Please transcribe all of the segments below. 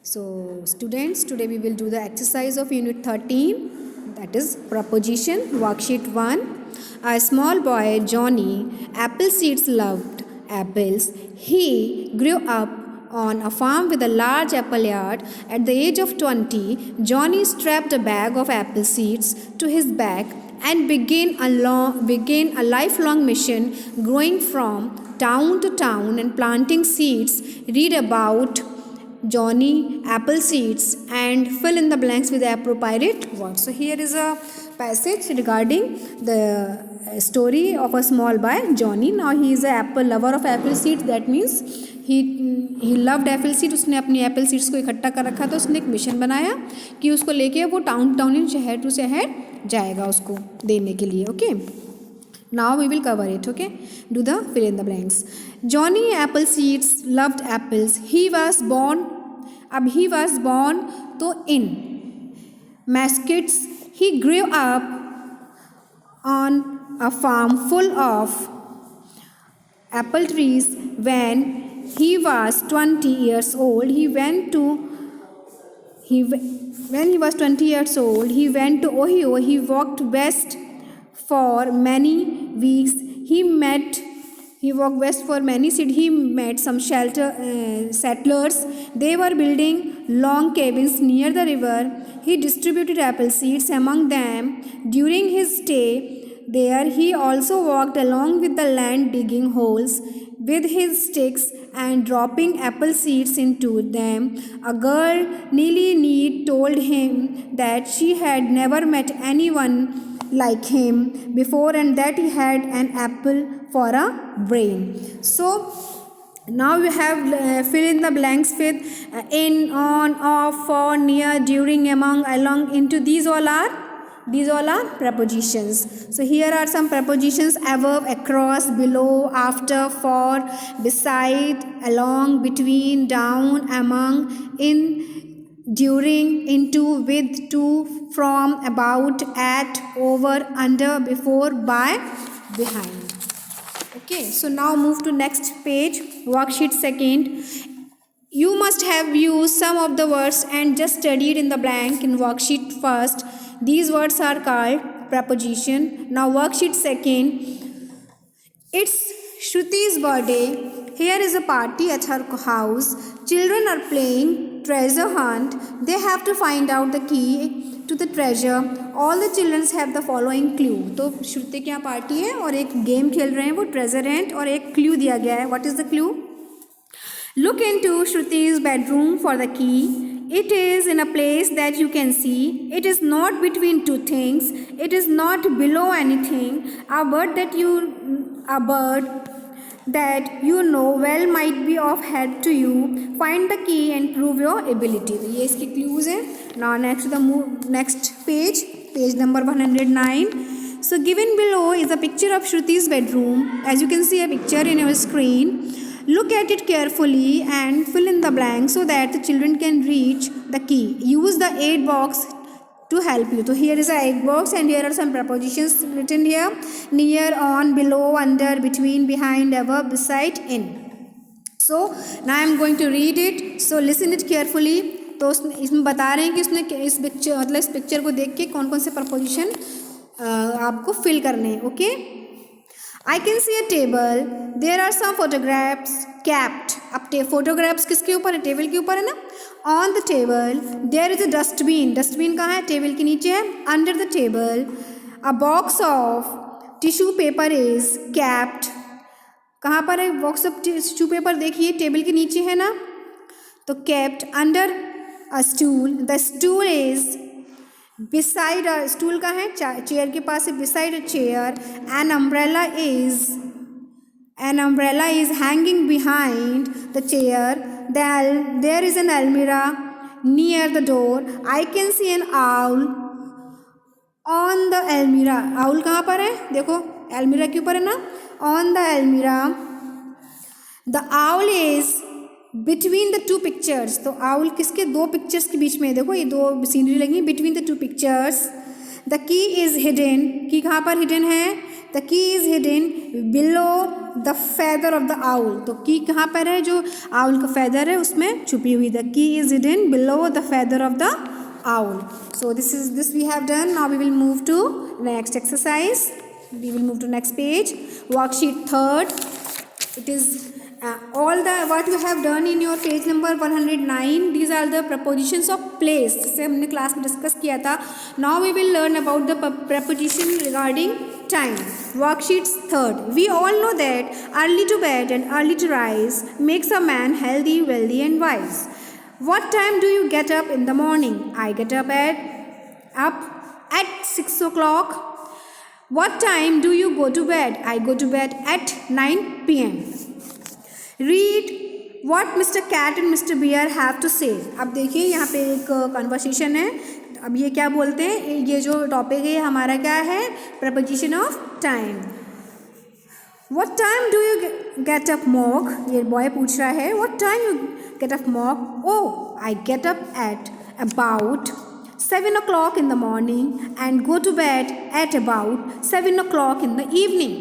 So students, today we will do the exercise of unit 13, that is proposition, worksheet 1. A small boy, Johnny, apple seeds loved apples. He grew up on a farm with a large apple yard. At the age of 20, Johnny strapped a bag of apple seeds to his back and began a lifelong mission, going from town to town and planting seeds. Read about Johnny apple seeds and fill in the blanks with the appropriate words. So here is a passage regarding the story of a small boy, Johnny. Now he is a apple lover of apple seeds. That means he loved apple seeds. उसने अपनी apple seeds को इकट्ठा कर रखा था. उसने एक mission बनाया कि उसको लेके वो टाउन टाउन शहर टू शहर जाएगा उसको देने के लिए. Okay. Now we will cover it, okay? Do the fill in the blanks. Johnny apple seeds loved apples. He was born तो in Massachusetts. He grew up on a farm full of apple trees. When he was 20 years old, when he was 20 years old, he went to Ohio. He walked west for many weeks. He walked west for many cities. He met some settlers. They were building long cabins near the river. He distributed apple seeds among them. During his stay there, he also walked along with the land, digging holes with his sticks and dropping apple seeds into them. A girl, Neely Need, told him that she had never met anyone like him before and that he had an apple for a brain. So now we have fill in the blanks with in, on, off, for, near, during, among, along, into. These all are prepositions. So here are some prepositions: above, across, below, after, for, beside, along, between, down, among, in, during, into, with, to, from, about, at, over, under, before, by, behind. Okay, so now move to next page, worksheet 2. You must have used some of the words and just studied in the blank in worksheet 1. These words are called preposition. Now worksheet 2. It's Shruti's birthday. Here is a party at her house. Children are playing treasure hunt. They have to find out the key to the treasure. All the children have the following clue. तो श्रुति के यहाँ party है और एक game खेल रहे हैं वो ट्रेजर हंट और एक क्लू दिया गया है. What is the clue? Look into Shruti's bedroom for the key. It is in a place that you can see. It is not between two things. It is not below anything. A bird that you know well might be of help to you. Find the key and prove your ability. तो ये इसके clues हैं. Now next page number 109. So given below is a picture of Shruti's bedroom. As you can see a picture in your screen. Look at it carefully and fill in the blank so that the children can reach the key. Use the aid box to help you. So here is a aid box and here are some prepositions written here: near, on, below, under, between, behind, above, beside, in. So now I am going to read it. So listen it carefully. तो इसमें बता रहे हैं कि उसने इस picture को देख के कौन कौन से प्रपोजिशन आपको फिल करने हैं. Okay. I can see a table. There are some photographs kept. अब फोटोग्राफ्स किसके ऊपर है? टेबल के ऊपर है ना. On the table there is a dustbin. Dustbin कहाँ है? टेबल के नीचे है. Under the table a box of tissue paper is kept. कहाँ पर है बॉक्स ऑफ टिश्यू पेपर? देखिए टेबल के नीचे है ना. तो kept under a stool. The stool is beside a stool का है चेयर के पास है. beside a chair. An umbrella is hanging behind the chair. There is an almirah near the door. I can see an owl on the almirah. owl कहाँ पर है? देखो almirah के ऊपर है ना. on the almirah. The owl is between the two pictures. तो owl किसके? दो पिक्चर्स के बीच में है. देखो ये दो सीनरी लगी between the two pictures. The key is hidden. की कहाँ पर hidden है? The key is hidden below the feather of the owl. तो की कहाँ पर है, जो आउल का फेदर है उसमें छुपी हुई। The key is hidden below the feather of the owl. So this we have done. Now we will move to next exercise. We will move to next page. Worksheet 3rd. It is all the what you have done in your page number 109. These are the prepositions of place, जिसे हमने class में discuss किया था. Now we will learn about the preposition regarding time. Worksheet 3rd. We all know that early to bed and early to rise makes a man healthy, wealthy and wise. What time do you get up in the morning? I get up at 6 o'clock. What time do you go to bed? I go to bed at 9 p.m. Read what Mr. Cat and Mr. Bear have to say. अब देखिए यहाँ पे एक conversation है. अब ये क्या बोलते हैं, ये जो टॉपिक है हमारा क्या है, preposition of time. What time do you get up, Mog? ये बॉय पूछ रहा है. What time you get up, Mog? Oh, I get up at about 7 o'clock in the morning and go to bed at about 7 o'clock in the evening.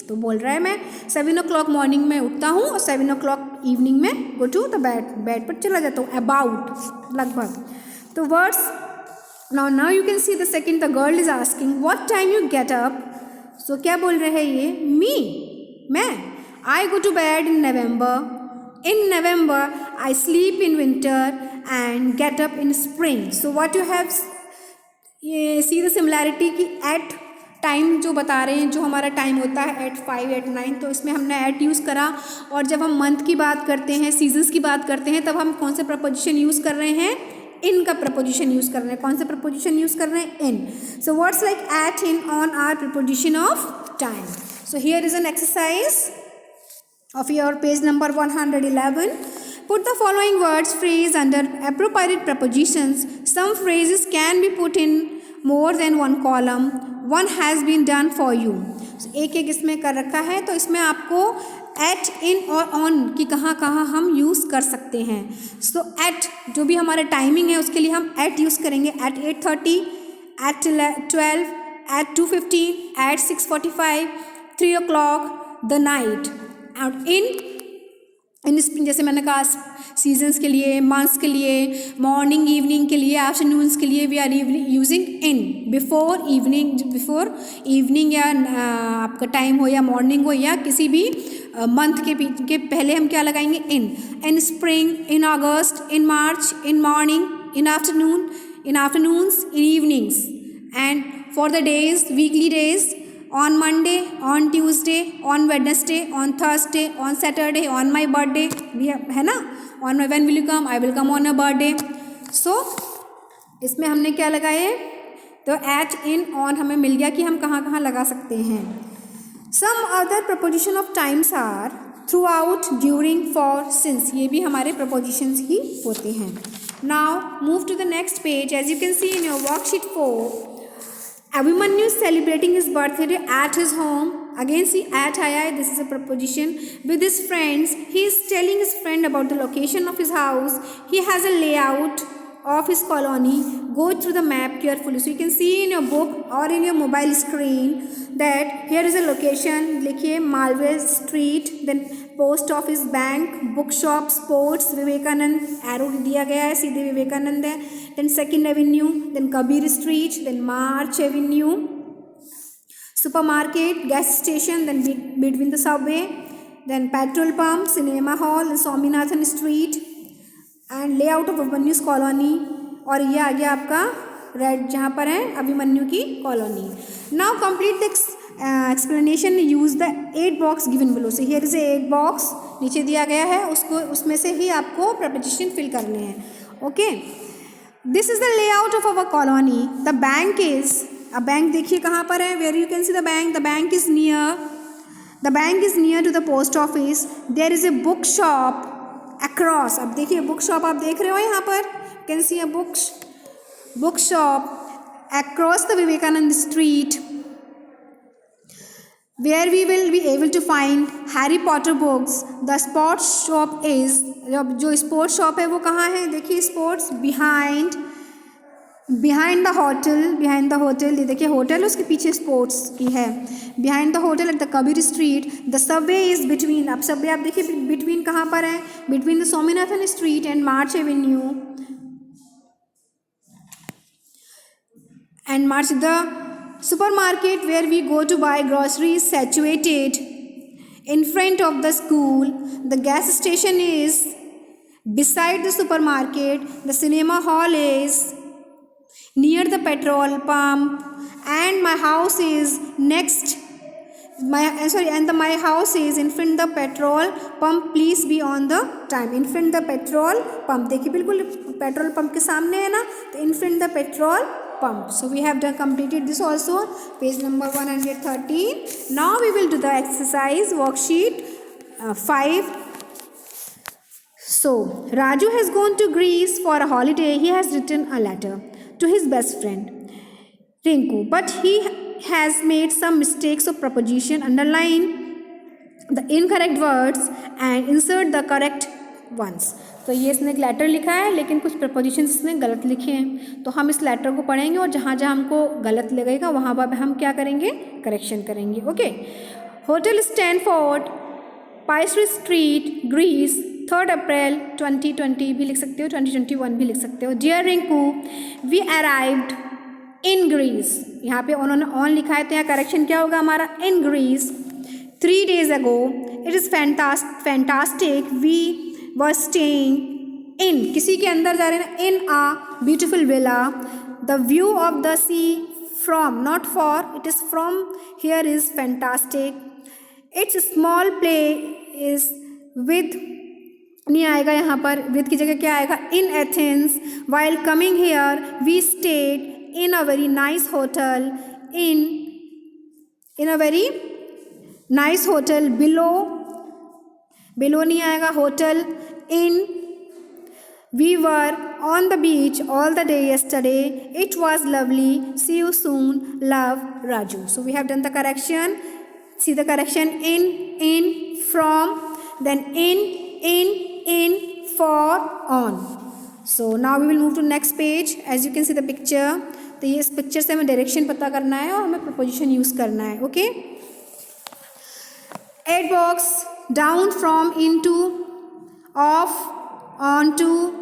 तो बोल रहा है मैं 7 o'clock morning में उठता हूँ और 7 o'clock इवनिंग में go to the बेड पर चला जाता हूँ. About लगभग. तो words now you can see the second, the girl is asking what time you get up. So क्या बोल रहे हैं ये, me, मैं. I go to bed in November. In November, I sleep in winter and get up in spring. So what you have, ये see the similarity कि at time जो बता रहे हैं, जो हमारा टाइम होता है at 5 at 9, तो इसमें हमने at यूज़ करा. और जब हम मंथ की बात करते हैं, सीजन्स की बात करते हैं, तब हम कौन से प्रपोजिशन यूज़ कर रहे हैं, इन का प्रपोजिशन यूज़ कर रहे हैं. कौन से प्रपोजिशन यूज़ कर रहे हैं, in. So words like at, in, on are preposition of time. So here is an exercise of your page number 111. Put the following words phrase under appropriate prepositions. Some phrases can be put in more than one column. One has been done for you. So, एक एक इसमें कर रखा है, तो इसमें आपको at, in और on की कहाँ कहाँ हम यूज़ कर सकते हैं. So at जो भी हमारा टाइमिंग है उसके लिए हम at यूज़ करेंगे. At 8:30, at 12, at 2:15, at 6:45, 3 o'clock, the night. और इन जैसे मैंने कहा सीजन्स के लिए, मंथ्स के लिए, मॉर्निंग इवनिंग के लिए, आफ्टरनून्स के लिए we are using in. Before evening या आपका टाइम हो या मॉर्निंग हो या किसी भी मंथ के पहले हम क्या लगाएंगे, इन spring, in August, in March, in morning, in afternoons, in evenings. And for the days, weekly days, on Monday, on Tuesday, on Wednesday, on Thursday, on Saturday, on my birthday, भी है ना, on my when will you come, I will come on a birthday. So इसमें हमने क्या लगाए, तो at, in, on हमें मिल गया कि हम कहाँ कहाँ लगा सकते हैं. Some other preposition of times are throughout, during, for, since. ये भी हमारे prepositions ही होते हैं. Now move to the next page. As you can see in your worksheet 4, Abhimanyu is celebrating his birthday at his home. Again see at आया है, this is a preposition. With his friends, he is telling his friend about the location of his house. He has a layout of his colony. Go through the map carefully. So you can see in your book or in your mobile screen that here is a location. लिखिए Malware Street, then post office, bank, book shop, sports, Vivekananda, arrow दिया गया है, सीधे विवेकानंद है. Then second avenue, then Kabir street, then March avenue, supermarket, gas station, then between the subway, then petrol pump, cinema hall, Swaminathan street and layout of Abhimanyu's colony. और ये आ गया आपका red जहाँ पर है अभिमन्यु की colony. Now complete the explanation, use the 8 box given below. से here is 8 box नीचे दिया गया है, उसको उसमें से ही आपको प्रपोजिशन फिल करने हैं. Okay, this is the layout of our colony. The bank is, अब बैंक देखिए कहाँ पर है, where you can see the bank. The bank is near to the post office. There is a book shop across. अब देखिए book shop आप देख रहे हो यहाँ पर, can see a book shop across the Vivekananda street, where we will be able to find Harry Potter books. The sports shop is, जो sports shop है वो कहाँ है, देखिए sports, behind behind the hotel, ये देखिए होटल उसके पीछे स्पोर्ट्स की है. Behind the hotel at the Kabir street the Subway is between. अब सबवे आप देखिए बिटवीन कहाँ पर है, between the Swaminathan street and March Avenue and March. The supermarket where we go to buy groceries is situated in front of the school. The gas station is beside the supermarket. The cinema hall is near the petrol pump and my house is next my house is in front the petrol pump. Please be on the time. In front the petrol pump, देखिए बिल्कुल petrol pump के सामने है ना, तो in front the petrol pump. So we have done completed this also, page number 113. Now we will do the exercise worksheet 5. So Raju has gone to Greece for a holiday. He has written a letter to his best friend Rinku, but he has made some mistakes of preposition. Underline the incorrect words and insert the correct ones. तो ये इसने एक letter लिखा है लेकिन कुछ propositions इसने गलत लिखे हैं, तो हम इस लेटर को पढ़ेंगे और जहाँ जहाँ हमको गलत लगेगा वहाँ पर हम क्या करेंगे, करेक्शन करेंगे. Okay. Hotel Stanford, pastry street, Greece, 3 April 2020 भी लिख सकते हो, 2021 भी लिख सकते हो. Dear Rinku, we arrived in Greece. यहाँ पे उन्होंने ऑन लिखा है तो यहाँ करेक्शन क्या होगा हमारा, in Greece 3 days ago. It is fantastic. We were staying in, किसी के अंदर जा रहे हैं ना, in a beautiful villa. The view of the sea from, not for, it is from here is fantastic. It's small play is with, नहीं आएगा यहाँ पर, विद की जगह क्या आएगा, in Athens. While coming here we stayed in a very nice hotel in a very nice hotel. below नहीं आएगा, hotel in. We were on the beach all the day yesterday. It was lovely. See you soon. Love, Raju. So we have done the correction. See the correction, in, from, then in, for, on. So now we will move to next page. As you can see the picture, तो ये इस picture से हमें direction पता करना है और हमें प्रपोजिशन यूज़ करना है. Okay. Add box, down, from, into, off, on to,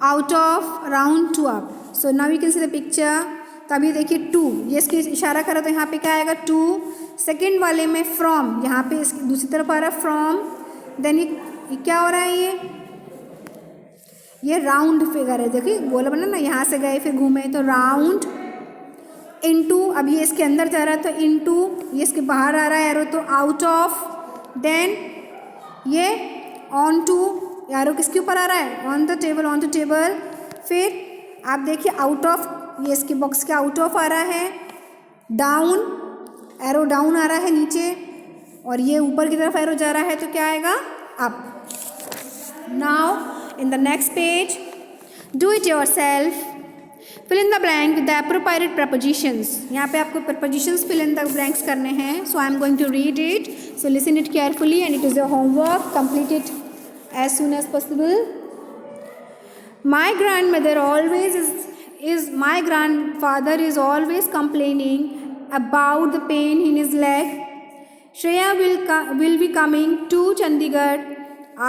out of, round to, up. So now you can see the picture. तभी देखिए टू, ये इसकी इशारा करो तो यहाँ पे क्या आएगा, टू. सेकेंड वाले में फ्रॉम, यहाँ पे इसकी दूसरी तरफ आ रहा है फ्रॉम. देन ये क्या हो रहा है, ये राउंड फिगर है. देखिए गोला बना ना, यहाँ से गए फिर घूमे तो राउंड. इनटू, अब ये इसके अंदर जा रहा है तो इनटू, ये इसके बाहर आ रहा है एरो तो आउट ऑफ. देन ये ऑन टू, एरो किसके ऊपर आ रहा है, ऑन द टेबल. फिर आप देखिए आउट ऑफ, ये इसके बॉक्स के आउट ऑफ आ रहा है. डाउन, एरो डाउन आ रहा है नीचे, और ये ऊपर की तरफ एरो जा रहा है तो क्या आएगा, up. Now in the next page, do it yourself. Fill in the blank with the appropriate prepositions. यहाँ पे आपको prepositions fill in the blanks करने हैं. So I am going to read it. So listen it carefully and it is your homework. Complete it as soon as possible. My grandmother always my grandfather is always complaining about the pain in his leg. Shreya will be coming to Chandigarh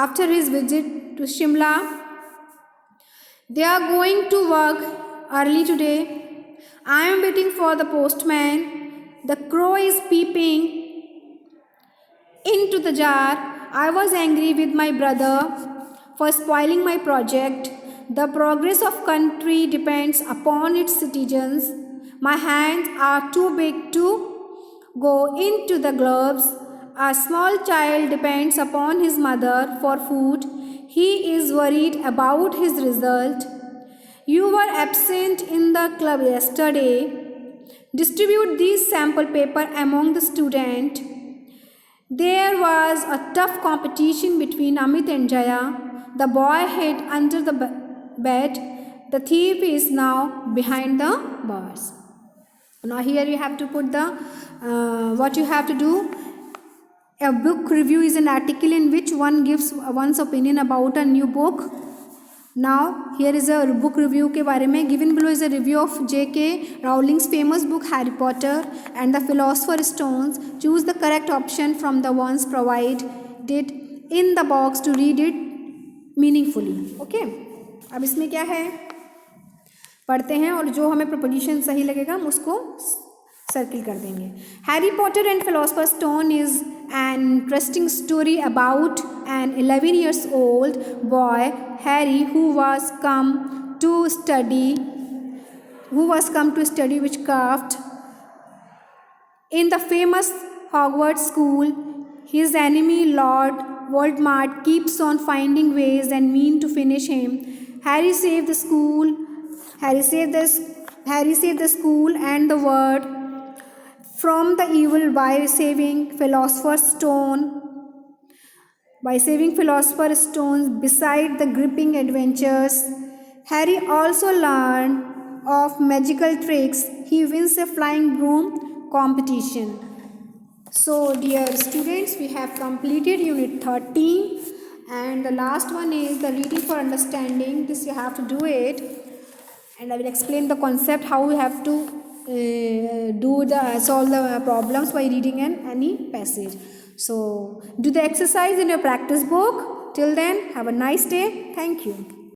after his visit to Shimla. They are going to work early today. I am waiting for the postman. The crow is peeping into the jar. I was angry with my brother for spoiling my project. The progress of country depends upon its citizens. My hands are too big to go into the gloves. A small child depends upon his mother for food. He is worried about his result. You were absent in the club yesterday. Distribute these sample paper among the students. There was a tough competition between Amit and Jaya. The boy hid under the bed. The thief is now behind the bars. Now here you have to put the what you have to do. A book review is an article in which one gives one's opinion about a new book. Now here is a book review के बारे में. Given below is a review of J.K. Rowling's famous book Harry Potter and the Philosopher's Stones. Choose the correct option from the ones provided in the box to read it meaningfully. Okay. अब इसमें क्या है, पढ़ते हैं और जो हमें preposition सही लगेगा हम उसको सर्किल कर देंगे. Harry Potter and philosopher's stone is an interesting story about an 11 years old boy Harry who was come to study witchcraft in the famous Hogwarts school. His enemy Lord Voldemort keeps on finding ways and mean to finish him. Harry saved the school and the world from the evil by saving Philosopher's Stones beside the gripping adventures. Harry also learned of magical tricks. He wins a flying broom competition. So dear students, we have completed unit 13 and the last one is the reading for understanding. This you have to do it and I will explain the concept how we have to solve the problems by reading any passage. So do the exercise in your practice book. Till then, have a nice day. Thank you.